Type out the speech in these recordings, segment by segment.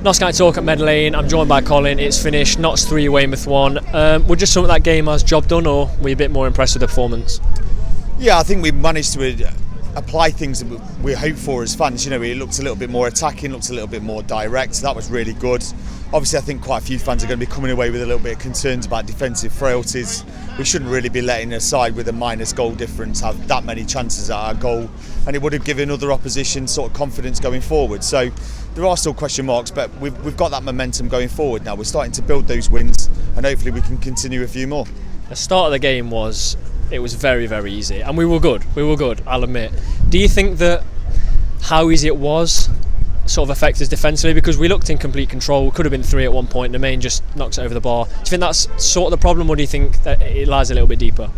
Notts County Talk at Meadow Lane. I'm joined by Colin. It's finished. Notts 3, Weymouth 1. Would just sum up that game as job done, or were you a bit more impressed with the performance? Yeah, I think we managed to apply things that we hope for as fans. You know, it looked a little bit more attacking, looked a little bit more direct. So that was really good. Obviously, I think quite a few fans are going to be coming away with a little bit of concerns about defensive frailties. We shouldn't really be letting a side with a minus goal difference have that many chances at our goal, and it would have given other opposition sort of confidence going forward. So there are still question marks, but we've got that momentum going forward now. We're starting to build those wins, and hopefully we can continue a few more. The start of the game was very, very easy, and we were good, I'll admit. Do you think that how easy it was sort of affected us defensively? Because we looked in complete control, could have been 3 at one point, the main just knocks it over the bar. Do you think that's sort of the problem, or do you think that it lies a little bit deeper?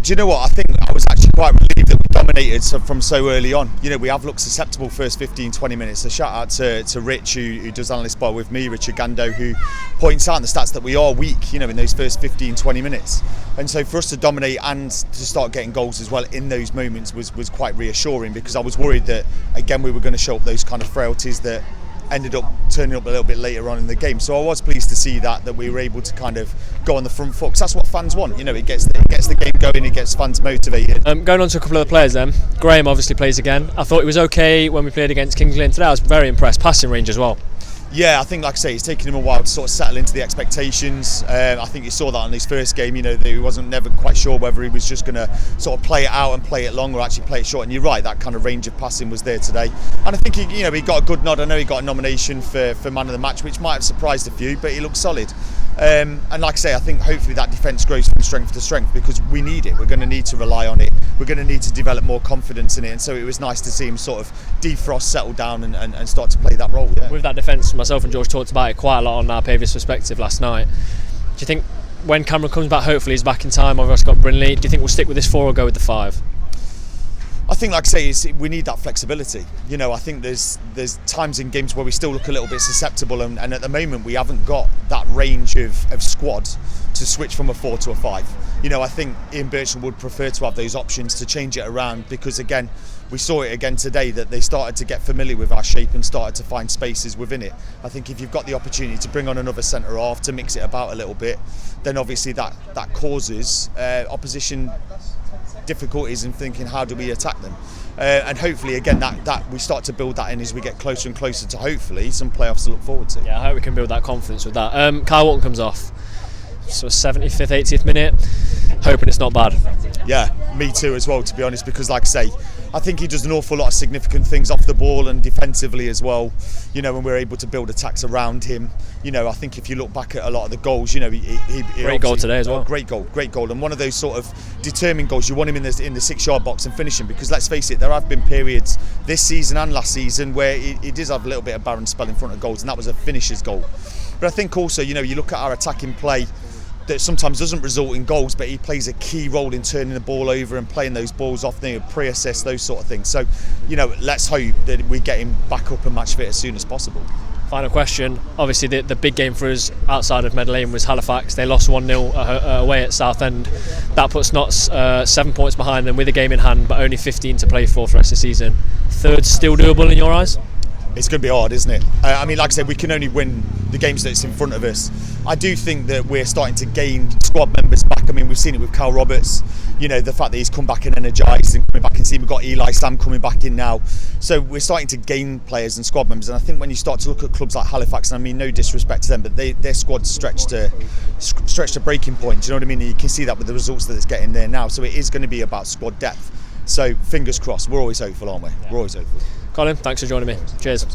Do you know what? I think I was actually quite relieved that we dominated from so early on. You know, we have looked susceptible first 15-20 minutes. So shout out to Rich, who does analyst bar with me, Richard Gando, who points out in the stats that we are weak, you know, in those first 15-20 minutes. And so for us to dominate and to start getting goals as well in those moments was quite reassuring, because I was worried that, again, we were going to show up those kind of frailties that ended up turning up a little bit later on in the game. So I was pleased to see that we were able to kind of go on the front foot, because that's what fans want. You know, it gets the game going, it gets fans motivated. Going on to a couple of the players then. Graham obviously plays again. I thought he was okay when we played against Kings Lynn. Today I was very impressed. Passing range as well. Yeah, I think, like I say, it's taken him a while to sort of settle into the expectations. I think you saw that on his first game. You know, that he wasn't never quite sure whether he was just going to sort of play it out and play it long, or actually play it short. And you're right, that kind of range of passing was there today. And I think he got a good nod. I know he got a nomination for man of the match, which might have surprised a few, but he looked solid. And like I say, I think hopefully that defence grows from strength to strength, because we need it. We're going to need to rely on it. We're going to need to develop more confidence in it. And so it was nice to see him sort of defrost, settle down and start to play that role. Yeah. With that defence, myself and George talked about it quite a lot on our previous perspective last night. Do you think when Cameron comes back, hopefully he's back in time, I've also got Brinley, do you think we'll stick with this 4 or go with the 5? I think, like I say, we need that flexibility. You know, I think there's times in games where we still look a little bit susceptible, and at the moment we haven't got that range of squad to switch from a 4 to a 5. You know, I think Ian Birchall would prefer to have those options to change it around, because again, we saw it again today that they started to get familiar with our shape and started to find spaces within it. I think if you've got the opportunity to bring on another centre half to mix it about a little bit, then obviously that causes opposition difficulties in thinking, how do we attack them? And hopefully again that we start to build that in as we get closer and closer to hopefully some playoffs to look forward to. Yeah, I hope we can build that confidence with that. Kyle Walton comes off, so 75th, 80th minute, hoping it's not bad. Yeah, me too as well, to be honest, because like I say, I think he does an awful lot of significant things off the ball and defensively as well. You know, when we're able to build attacks around him. You know, I think if you look back at a lot of the goals, you know, he great goal today as well. Great goal, and one of those sort of determined goals. You want him in the 6-yard box and finishing, because let's face it, there have been periods this season and last season where he does have a little bit of barren spell in front of goals, and that was a finisher's goal. But I think also, you know, you look at our attacking play that sometimes doesn't result in goals, but he plays a key role in turning the ball over and playing those balls off, pre-assist, those sort of things. So, you know, let's hope that we get him back up and match fit as soon as possible. Final question. Obviously the big game for us outside of Meadow Lane was Halifax. They lost 1-0 away at Southend. That puts Notts 7 points behind them with a game in hand, but only 15 to play for the rest of the season. Third still doable in your eyes? It's going to be hard, isn't it? I mean, like I said, we can only win the games that's in front of us. I do think that we're starting to gain squad members back. I mean, we've seen it with Cal Roberts. You know, the fact that he's come back and energised and coming back in team. We've got Eli Sam coming back in now. So we're starting to gain players and squad members. And I think when you start to look at clubs like Halifax, and I mean no disrespect to them, but their squad's stretched to breaking point. Do you know what I mean? And you can see that with the results that it's getting there now. So it is going to be about squad depth. So fingers crossed. We're always hopeful, aren't we? Yeah. We're always hopeful. Colin, thanks for joining me. Cheers.